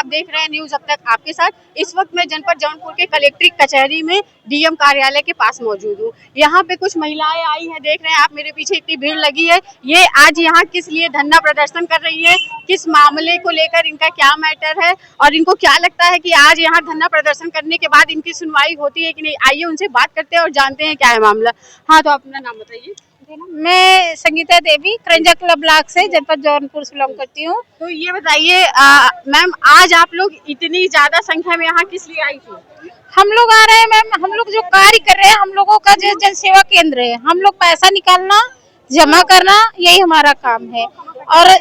आप देख रहे हैं न्यूज अब तक आपके साथ। इस वक्त मैं जनपद जौनपुर के कलेक्ट्रेट कचहरी में डीएम कार्यालय के पास मौजूद हूँ। यहाँ पे कुछ महिलाएं आई हैं, देख रहे हैं आप मेरे पीछे इतनी भीड़ लगी है। ये आज यहाँ किस लिए धरना प्रदर्शन कर रही है, किस मामले को लेकर इनका क्या मैटर है और इनको क्या लगता है कि आज यहाँ धरना प्रदर्शन करने के बाद इनकी सुनवाई होती है कि नहीं, आइए उनसे बात करते हैं और जानते हैं क्या है मामला। हाँ, तो अपना नाम बताइए। मैं संगीता देवी करंजा क्लब ब्लॉक से जनपद जौनपुर से बिलोंग करती हूँ। तो ये बताइए मैम, आज आप लोग इतनी ज्यादा संख्या में यहाँ किस लिए आई थी? हम लोग आ रहे हैं मैम, हम लोग जो कार्य कर रहे हैं, हम लोगों का जो जन सेवा केंद्र है, हम लोग पैसा निकालना जमा करना यही हमारा काम है और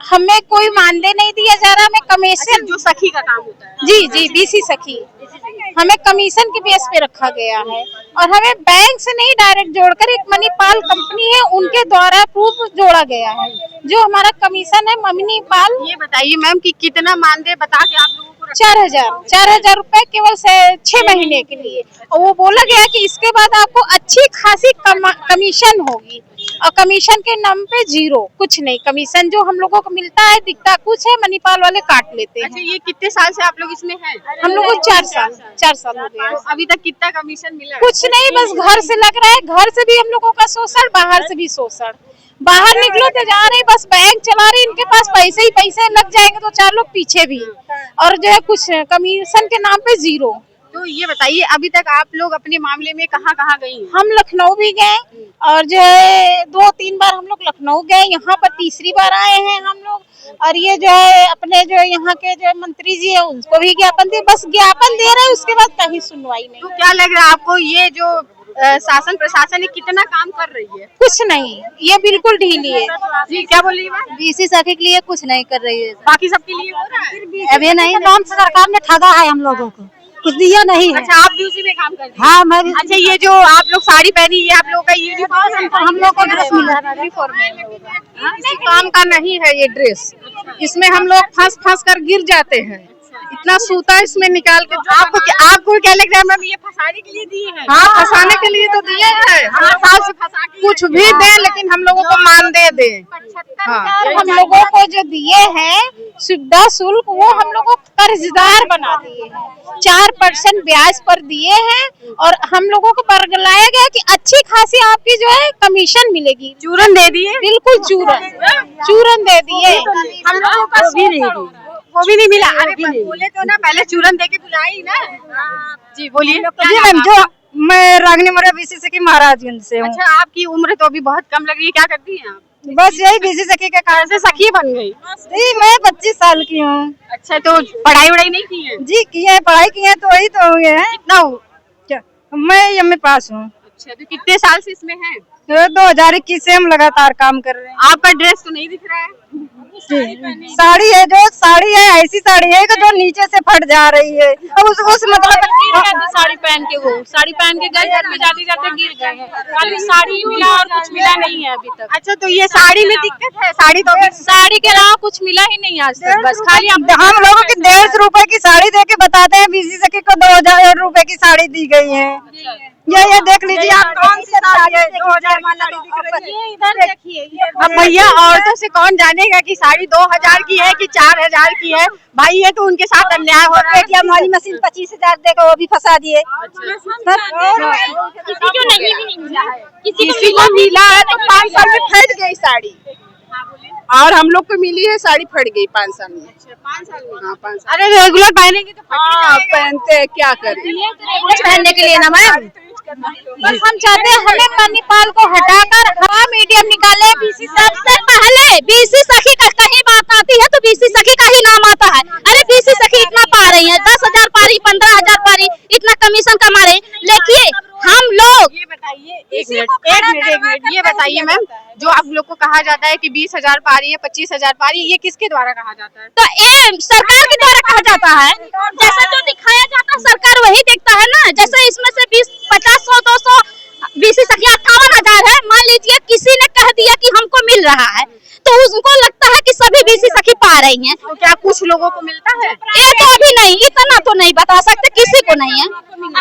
हमें कोई मानदेय नहीं दिया जा रहा। हमें कमीशन, जो सखी का काम होता है। जी जी, बीसी सखी, हमें कमीशन के बेस पे रखा गया है और हमें बैंक से नहीं डायरेक्ट जोड़कर एक मणिपाल कंपनी है उनके द्वारा प्रूफ जोड़ा गया है। जो हमारा कमीशन है मणिपाल। ये बताइए मैम कि कितना मानदेय बता के आप लोगों को 4,000 रुपए केवल 6 महीने के लिए, और वो बोला गया कि इसके बाद आपको अच्छी खासी कमीशन होगी और कमीशन के नाम पे जीरो, कुछ नहीं। कमीशन जो हम लोगों को मिलता है दिखता कुछ है, मणिपाल वाले काट लेते हैं। अच्छा, ये कितने साल से आप लोग इसमें हैं? हम लोग को 4 साल हो गए। अभी तक कितना कमीशन मिला? कुछ नहीं, बस घर से लग रहा है, घर से भी हम लोगों का शोषण, बाहर से भी शोषण। बाहर निकलो तो जा रहे बस बैंक चला रहे, इनके पास पैसे ही पैसे लग जाएंगे तो 4 लोग पीछे भी, और जो है कुछ कमीशन के नाम पे जीरो। तो ये बताइए अभी तक आप लोग अपने मामले में कहाँ गई? हम लखनऊ भी गए और जो है 2-3 बार हम लोग लखनऊ गए, यहाँ पर तीसरी बार आए हैं हम लोग। और ये जो है अपने जो यहाँ के जो मंत्री जी है उनको भी ज्ञापन दिए, बस ज्ञापन दे रहे हैं, उसके बाद कहीं सुनवाई नहीं। तो क्या लग रहा है आपको, ये जो शासन प्रशासन है कितना काम कर रही है? कुछ नहीं, ये बिल्कुल ढीली है। जी, क्या बोल रही है? बीसी सखी के लिए कुछ नहीं कर रही है, बाकी सबके लिए हो रहा है। अभी नहीं, नाम से सरकार ने ठगा है हम लोगों को, कुछ दिया नहीं है। अच्छा, आप भी उसी में काम करती हैं? हाँ, मैं। अच्छा, ये जो आप लोग साड़ी पहनी, ये आप लोग का यूनिफॉर्म है? हम लोग को ड्रेस मिला है, यूनिफॉर्म है। किसी काम का नहीं है ये ड्रेस, इसमें हम लोग फंस कर गिर जाते हैं। इतना सूता इसमें निकाल के। आपको क्या लग रहा है मैम, ये फंसाने के लिए दिए हैं? हाँ, फंसाने के लिए तो दिए हैं। कुछ भी दे लेकिन हम लोगों को मानदेय दे। हाँ, हम लोगों को जो दिए हैं सुविधा शुल्क, वो हम लोगों को कर्जदार बना दिए हैं। 4% ब्याज पर दिए हैं और हम लोगों को बरगलाया गया कि अच्छी खासी आपकी जो है कमीशन मिलेगी। चूरन दे दिए? बिल्कुल चूरन दे दिए। हम लोगों का वो भी नहीं मिला। अरे बोले तो ना, पहले चूरन दे के बुलाई ना। जी बोलिए। जी मैम, जो मैं रागनी मोरे बीसी सखी महाराजगंज से हूँ। अच्छा, आपकी उम्र तो अभी बहुत कम लग रही है, क्या करती हैं आप? बस यही बीसी सखी के कारण से सखी बन गई? जी, मैं 25 साल की हूँ। अच्छा, तो पढ़ाई वढ़ाई नहीं की है? जी की है, पढ़ाई की है, तो वही तो हुए हैं। कितना हो? मैं एमए पास हूँ। अच्छा, तो कितने साल से इसमें हैं? 2021 से हम लगातार काम कर रहे हैं। आपका ड्रेस तो नहीं दिख रहा है? साड़ी है, जो साड़ी है ऐसी साड़ी है कि जो नीचे से फट जा रही है। अब उस मतलब साड़ी पहन के, वो साड़ी पहन के गए, घर में जाते जाते गिर गए। खाली साड़ी मिला और कुछ मिला नहीं है अभी तक। अच्छा, तो ये साड़ी में दिक्कत है? साड़ी के अलावा कुछ मिला ही नहीं आज तक, बस खाली हम लोगों की 150 रुपए की साड़ी दे के बताते हैं बीसी सखी को 2000 रुपए की साड़ी दी गई है। ये देख लीजिए आप, कौन सी साड़ी है? 2000 इधर देखिए। अब भैया, औरतों से कौन जानेगा कि साड़ी 2000 की है कि 4000 की है? भाई, ये तो उनके साथ अन्याय हो रहा है। हमारी मशीन 25,000 देकर वो भी फंसा दिए। किसी को नहीं मिला है, किसी को मिला है तो 5 साल में फट गई साड़ी, और हम लोग को मिली है साड़ी फट गई 5 साल में। 5 साल में? हाँ, 5 साल। अरे रेगुलर पहनेंगे तो पहनते हैं, क्या करें। कुछ पहनने के लिए ना मैम, बस हम चाहते हैं हमें मणिपाल को हटाकर हवा मीडियम निकाले। बीसी सबसे पहले बीसी सखी का कहीं बात आती है तो बीसी सखी का ही नाम आता है। अरे बीसी सखी इतना पा रही है, 10,000 पा रही, 15,000 पा रही, इतना कमीशन कमा रहे। लेकिन हम लोग, ये बताइए, एक मिनट, ये बताइए मैम, जो आप लोग को कहा जाता है कि 20,000 पा रही है, 25,000 पा रही है, ये किसके द्वारा कहा जाता है? तो ये सरकार के द्वारा कहा जाता है। जैसा जो दिखाया जाता है सरकार वही देखता है ना। जैसे इसमें से 20, 50, 100, 200 बीसी सखी 58,000 है, मान लीजिए किसी ने कह दिया कि हमको मिल रहा है, तो उनको लगता है कि सभी बीसी सखी पा रही हैं। तो क्या कुछ लोगों को मिलता है? ये तो अभी नहीं, इतना तो नहीं बता सकते, किसी को नहीं है।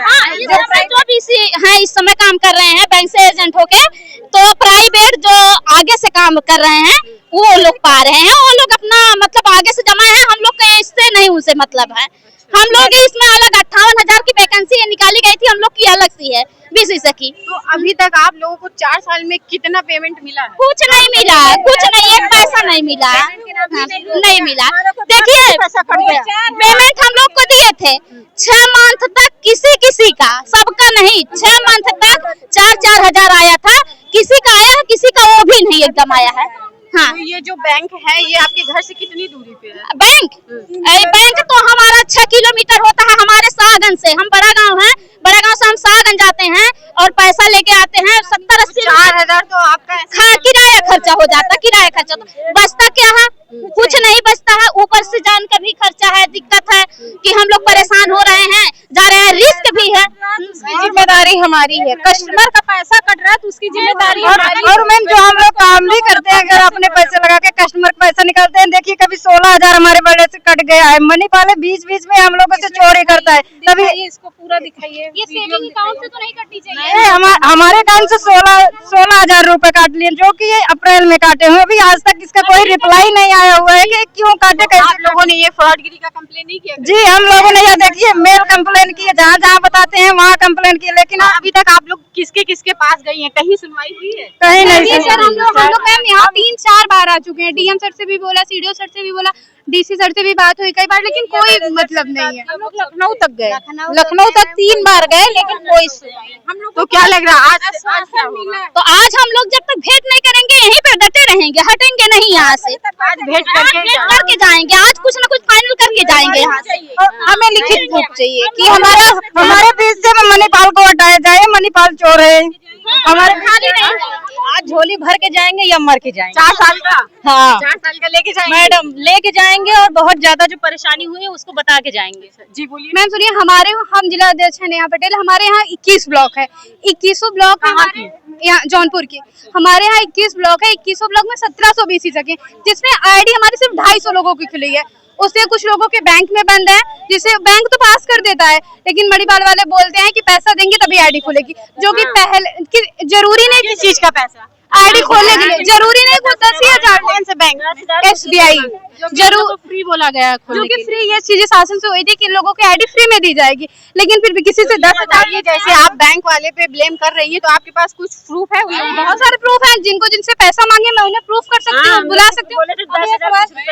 हाँ, जो बीसी हैं इस समय काम कर रहे हैं बैंक से एजेंट होके, तो प्राइवेट जो आगे से काम कर रहे हैं वो लोग पा रहे हैं, वो लोग अपना मतलब आगे से जमा है, हम लोग का इससे नहीं उनसे मतलब है। हम लोग इसमें अलग 58,000 की वैकेंसी निकाली गई थी, हम लोग की अलग सी है बीसी सखी। तो अभी तक आप लोगों को 4 साल में कितना पेमेंट मिला? कुछ नहीं मिला, कुछ नहीं, एक पैसा नहीं मिला, नहीं मिला। देखिए पेमेंट हम लोग को दिए थे 6 मंथ तक, किसी का, सबका नहीं, 6 मंथ तक 4-4 हजार आया था, किसी का आया है, किसी का वो भी नहीं एकदम आया है। हाँ, तो ये जो बैंक है ये आपके घर से कितनी दूरी पे है? बैंक तो हमारा 6 किलोमीटर होता है हमारे शाहगंज से। हम बड़ा गांव है, बड़ा गांव से हम शाहगंज जाते हैं और पैसा लेके आते हैं 70-80 4,000 तो आपका किराया खर्चा हो जाता, किराया खर्चा तो बचता क्या है, कुछ नहीं बचता है। ऊपर से जान का भी खर्चा है, दिक्कत है कि हम लोग परेशान हो रहे हैं, जा रहे हैं, रिस्क भी है। जिम्मेदारी हमारी है, कस्टमर का पैसा कट रहा है तो उसकी जिम्मेदारी हमारी। और मैम जो हम लोग काम भी करते हैं, अगर अपने पैसे लगा के कस्टमर का पैसा निकालते हैं, देखिए कभी 16,000 हमारे बड़े से कट गया है। मनी वाले बीच बीच में हम लोगों से चोरी करता है, तभी इसको पूरा दिखाइए। ये सेविंग अकाउंट से तो नहीं कटनी चाहिए। हमारे अकाउंट से 16,000 रुपए काट लिए, जो कि अप्रैल में काटे हुए। अभी आज तक इसका कोई रिप्लाई नहीं आया हुआ है कि क्यों काटे, कैसे। आप लोगों ने ये फ्रॉडगिरी का कंप्लेन नहीं किया? जी हम लोगों ने ये देखिए मेल कंप्लेन की है, जहाँ जहाँ बताते हैं वहाँ कंप्लेन की, लेकिन अभी तक आप लोग किसके पास गई हैं? कहीं सुनवाई हुई है? कहीं नहीं सर, सुनी। हम लोग मैम यहाँ 3-4 बार आ चुके हैं, डीएम सर से भी बोला, सीडीओ सर से भी बोला, डीसी सर से भी बात हुई कई बार, लेकिन कोई मतलब नहीं है। हम लोग लखनऊ तक गए, लखनऊ तक 3 बार गए, लेकिन कोई हम लोग तो क्या लग रहा है आज तो आज हम लोग जब तक भेंट नहीं करेंगे यहीं पे डटे रहेंगे, हटेंगे नहीं यहाँ से। आज भेंट करके जाएंगे, आज कुछ न कुछ फाइनल करके जाएंगे यहाँ से। हमें लिखित प्रूफ चाहिए कि हमारे बीच से मणिपाल को हटाया जाए, मणिपाल चोर है हमारे खाली नहीं। आज झोली भर के जाएंगे या मर के जाएंगे। 4 साल का? हाँ 4 साल का लेके जाएंगे मैडम, लेके जाएंगे और बहुत ज्यादा जो परेशानी हुई है उसको बता के जाएंगे। जी बोलिए मैम सुनिए, हम जिला अध्यक्ष है नेहा पटेल, हमारे यहाँ 21 ब्लॉक है, 21 ब्लॉक यहाँ जौनपुर की। हमारे यहाँ 21 ब्लॉक है, 21 ब्लॉक में 1700 बीसी सके, जिसमें आईडी हमारी सिर्फ 250 लोगों की खुली है। उससे कुछ लोगों के बैंक में बंद है, जिसे बैंक तो पास कर देता है, लेकिन मणिपाल वाले बोलते हैं कि पैसा देंगे तभी आईडी खुलेगी, जो कि पहले कि जरूरी नहीं। किस चीज का पैसा? आईडी खोलने के लिए जरूरी नहीं, 10,000। कौन से बैंक? SBI जरूर फ्री बोला गया जो कि फ्री, ये चीजें शासन से हुई थी कि लोगों की आईडी फ्री में दी जाएगी, लेकिन फिर भी किसी से 10,000। जैसे आप बैंक वाले पे ब्लेम कर रही हैं, तो आपके पास कुछ प्रूफ है? बहुत सारे प्रूफ हैं, जिनसे पैसा मांगे मैं उन्हें प्रूफ कर सकती हूँ, बुला सकती हूँ।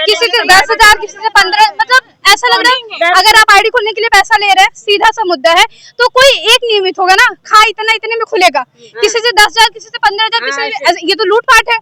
किसी से 10,000, किसी से 15, मतलब ऐसा लग रहा है अगर आप आईडी खोलने के लिए पैसा ले रहे हैं, सीधा सा मुद्दा है, तो कोई एक नियमित होगा ना, खा इतने में खुलेगा। किसी से 10,000, किसी से 15,000, ये तो लूटपाट है,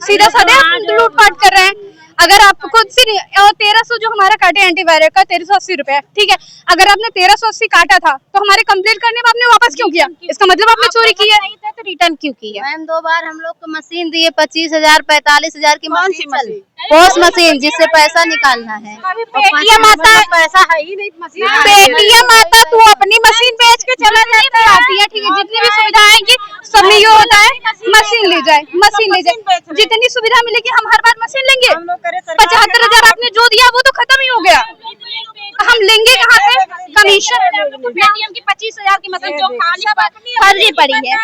सीधा साधा लूटपाट कर रहे हैं। अगर आप खुद से नहीं, और 1300 जो हमारा काटे एंटीवायरस का 1380 रुपए, ठीक है, अगर आपने 1380 काटा था तो हमारे कंप्लेंट करने में आपने वापस क्यों किया? इसका मतलब आपने चोरी की है, तो रिटर्न क्यों किया? मैम 2 बार हम लोग को मशीन दिए, 25,000 45,000 की कौन सी मशीन, मशीन? पोस्ट मशीन, जिससे पैसा निकालना है। पेटीएम आता है, पैसा है ही नहीं मशीन। पेटीएम आता, तू अपनी मशीन बेच के चला जाता है। आती है, ठीक है, जितनी भी सुविधा आएंगी सब में ये होता है मशीन ले जाए, मशीन ले जाए, जितनी सुविधा मिलेगी हम हर बार मशीन लेंगे। 75,000 आपने जो दिया वो तो खत्म ही हो गया, हम लेंगे कहाँ से कमीशन? पेटीएम की 25,000 की मशीन जो खाली फर्जी पड़ी है,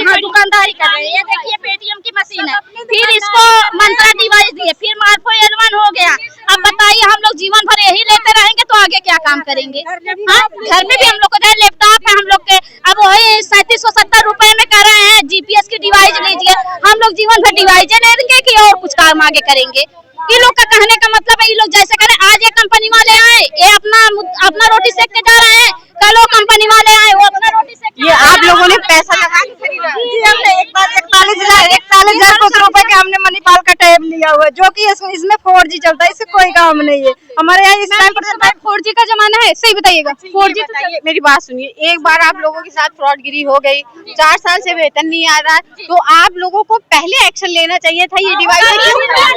हाँ दुकानदारी कर रहे हैं। ये देखिए पेटीएम की मशीन है, फिर इसको मंत्रा डिवाइस दिए, फिर मार्फो L1 हो गया। अब बताइए हम लोग जीवन भर यही लेते रहेंगे तो आगे क्या काम करेंगे? हाँ, घर में भी हम लोग को लैपटॉप है हम लोग के, अब वही 3770 रुपए में कर रहे हैं। GPS की डिवाइस लीजिए, हम लोग जीवन भर डिवाइस लेंगे कि और कुछ काम आगे करेंगे? ये लोग का कहने का मतलब है ये लोग जैसे करें, आज ये कंपनी वाले आए, ये अपना रोटी सेक के जा रहे हैं, कल वो कंपनी वाले आए, वो अपना रोटी सेक के। ये आप लोगों ने पैसा लगा के खरीदा? जी हमने एक बार 41,000 कुछ रुपए के हमने मणिपाल का टैब लिया हुआ है, जो कि इसमें 4G चलता है, इससे कोई काम नहीं है हमारे यहाँ। इस टाइम पर 4G का जमाना है, सही बताइएगा। 4G बताइए, मेरी बात सुनिए, एक बार आप लोगों के साथ फ्रॉडगिरी हो गई, 4 साल से वेतन नहीं आ रहा, तो आप लोगों को पहले एक्शन लेना चाहिए था। ये डिवाइस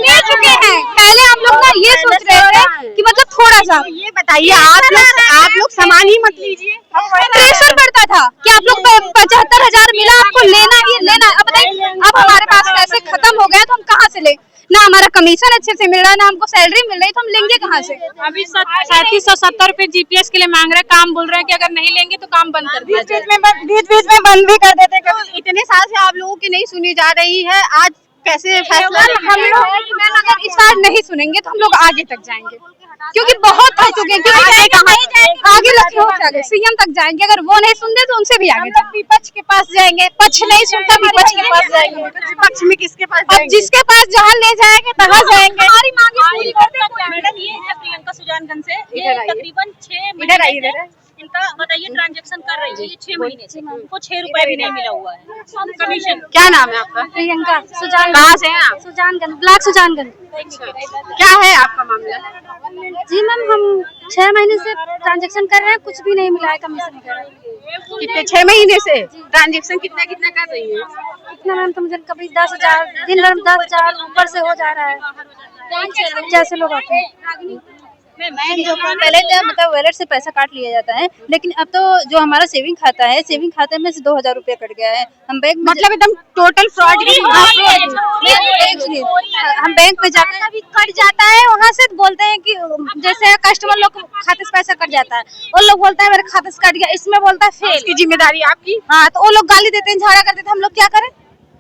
ले चुके हैं, पहले हम लोग ना ये सोच रहे थे कि मतलब थोड़ा सा, ये बताइए, आप लोग सामान ही मत लीजिए। प्रेशर बढ़ता था कि आप लोग 75,000 मिला, आपको लेना ही लेना। अब बताइए, अब हमारे पास पैसे खत्म हो गए तो हम कहाँ से ले? ना हमारा कमीशन अच्छे से मिल रहा है, ना हमको सैलरी मिल रही, तो हम लेंगे कहाँ से? अभी 3770 रुपए जीपीएस के लिए मांग रहे हैं, काम बोल रहे हैं कि अगर नहीं लेंगे तो काम बंद कर दिया जाए। बीच में बंद भी कर देते हैं। तो इतने साल से आप लोगों की नहीं सुनी जा रही है, आज कैसे फैसला? हम लोग अगर इस बार नहीं सुनेंगे तो हम लोग आगे तक जाएंगे, क्योंकि बहुत हो चुके हैं। आगे लखनऊ सीएम तक जाएंगे, अगर वो नहीं सुनते तो उनसे भी आगे विपक्ष के पास जाएंगे। पक्ष नहीं सुनता, विपक्ष के पास जाएंगे। विपक्ष में किसके पास अब जिसके पास जहाँ ले जाएंगे तहाँ जाएंगे। हमारी मांगे पूरी करते हैं। मैडम ये है प्रियंका सुजानगंज से, ये इधर आइए। तकरीबन 6 इधर महीने आइए, से इनका बताइए ट्रांजैक्शन कर रही है, ये 6 महीने से इनको 6 रुपए भी नहीं मिला हुआ है कमीशन। क्या नाम है आपका? प्रियंका सुजान। कहाँ से हैं आप? सुजानगंज, ब्लॉक सुजानगंज। क्या है आपका मामला? जी मैम, हम 6 महीने से ट्रांजैक्शन कर रहे हैं, कुछ भी नहीं मिला है कमीशन वगैरह। कितने 6 महीने से ट्रांजेक्शन कितना कितना कर रही है? इतना मैम तो मुझे कभी 10,000 दिन भर में 10,000 ऊपर से हो जा रहा है, जैसे लोग आते हैं। जो पहले मतलब वॉलेट से पैसा काट लिया जाता है, लेकिन अब तो जो हमारा सेविंग खाता है, सेविंग खाते में से 2,000 रुपया कट गया है। हम बैंक मतलब एकदम टोटल फ्रॉड। हम बैंक में जाकर अभी कट जाता है, वहाँ से बोलते हैं कि जैसे कस्टमर लोग खाते से पैसा कट जाता है, वो लोग बोलता है मेरे खाते से कट गया, इसमें बोलता है फेल। इसकी जिम्मेदारी आपकी। हाँ, तो वो लोग गाली देते हैं, झाड़ा कर देते हैं, हम लोग क्या करें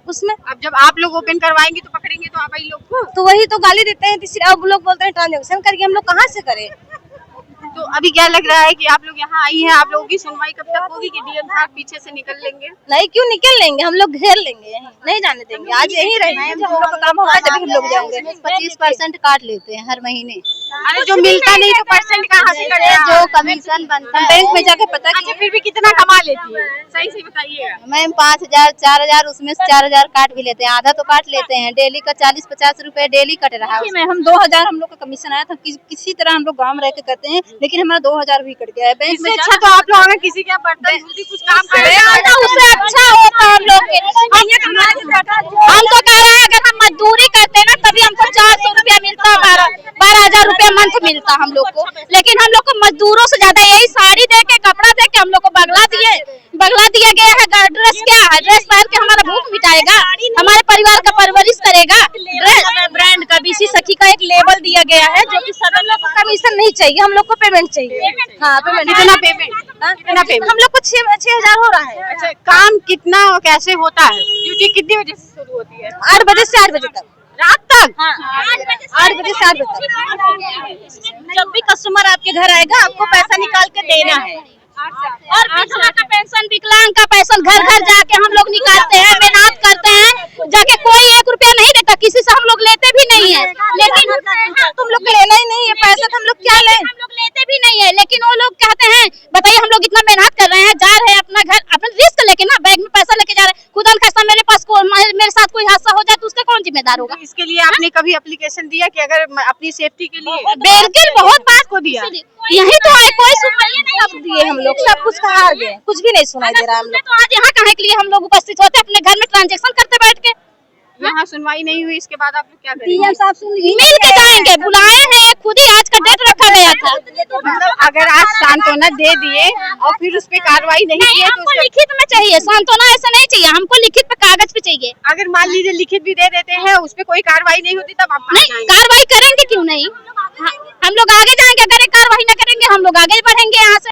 उसमें? अब जब आप लोग ओपन करवाएंगे तो पकड़ेंगे तो आप ही लोग को। तो वही तो गाली देते हैं, तीसरी अब लोग बोलते हैं ट्रांजैक्शन करके, हम लोग कहाँ से करें? तो अभी क्या लग रहा है कि आप लोग यहाँ आई हैं, आप लोगों की सुनवाई कब तक होगी कि डीएम साहब पीछे से निकल लेंगे? नहीं, क्यों निकल लेंगे, हम लोग घेर लेंगे, नहीं जाने देंगे। आज यही रहना है, जब हम लोग का काम होगा तभी हम लोग जाएंगे। 25% काट लेते हैं हर महीने। अरे जो मिलता नहीं तो परसेंट कहाँ से करें? जो कमीशन बनता है बैंक में जाके पता अच्छा, फिर भी कितना कमा लेती है? सही से बताइएगा। मैम 5,000 4,000, उसमें से 4,000 काट भी लेते हैं, आधा तो काट लेते हैं। डेली का 40-50 रुपए डेली कट रहा है। हम 2,000 हम लोग का कमीशन आया था, किसी तरह हम लोग गाँव में रह के करते हैं, लेकिन हमारा 2,000 भी कट गया है। बैंक में अच्छा तो आप लोग अगर किसी के बर्तन धुलती कुछ काम करें उससे अच्छा होता हम लोग के। हम तो कह रहे हैं अगर हम मजदूरी करते हैं ना तभी हमको 400 रुपया मिलता, 12,000 रुपया मंथ मिलता हम लोग को। लेकिन हम लोग को मजदूरों से ज्यादा यही साड़ी दे के, कपड़ा दे के हम लोग को बगला दिया गया है। ड्रेस क्या है? ड्रेस पहन के हमारा भूख मिटाएगा, हमारे परिवार का परवरिश करेगा। ब्रांड का बीसी सखी का एक लेबल दिया गया है, जो कि सब लोग को कमीशन नहीं चाहिए, हम लोग को पेमेंट चाहिए। हाँ, पेमेंट। कितना पेमेंट? कितना पेमेंट? हम लोग को 6,000 हो रहा है। अच्छा, काम कितना और कैसे होता है? ड्यूटी कितनी बजे से शुरू होती है? 8 बजे से 8 बजे तक। रात तक? हाँ, 8 बजे से 8 बजे तक। जब भी कस्टमर आपके घर आएगा आपको पैसा निकाल के देना है, और विधवा का पेंशन, विकलांग का पेंशन घर घर जाके हम लोग निकालते हैं, मेहनत करते हैं। जाके कोई 1 रुपया नहीं देता, किसी से हम लोग लेते भी नहीं है। लेकिन तुम लोग लेना ही नहीं है पैसा, तो हम लोग क्या लें? हम लोग लेते भी नहीं है, लेकिन वो लोग कहते हैं बताइए हम लोग इतना मेहनत कर रहे हैं, जा रहे हैं अपना घर, अपना रिस्क लेके ना, बैंक में पैसा लेके जा रहे हैं। खुदा न खास्ता मेरे साथ कोई हादसा हो जाए तो उसका कौन जिम्मेदार होगा? इसके लिए आपने कभी एप्लीकेशन दिया कि अगर अपनी सेफ्टी के लिए? बिल्कुल, बहुत बात को दिया। यही तो है, कोई सुनवाई नहीं अब दिए, हम लोग सब कुछ हार गए, कुछ भी नहीं सुनाई दे रहा हम लोग। तो आज यहाँ कहने के लिए हम लोग उपस्थित होते अपने घर में ट्रांजैक्शन करते बैठ के। यहाँ सुनवाई नहीं हुई, इसके बाद आप लोग क्या करेंगे? मिल के जाएंगे, बुलाए हैं, खुद ही आज का डेट रखा गया था। मतलब अगर आज सांत्वना दे दिए और फिर उस पर कार्रवाई नहीं की तो हमको लिखित में चाहिए, सांत्वना ऐसा नहीं चाहिए, हमको लिखित पे कागज पे चाहिए। अगर मान लीजिए लिखित भी दे देते हैं, उस पर कोई कार्रवाई नहीं होती, तब आप नहीं, कार्रवाई करेंगे क्यों नहीं? हम लोग आगे जाएंगे, अगर कार्रवाई न करेंगे हम लोग आगे बढ़ेंगे यहाँ से।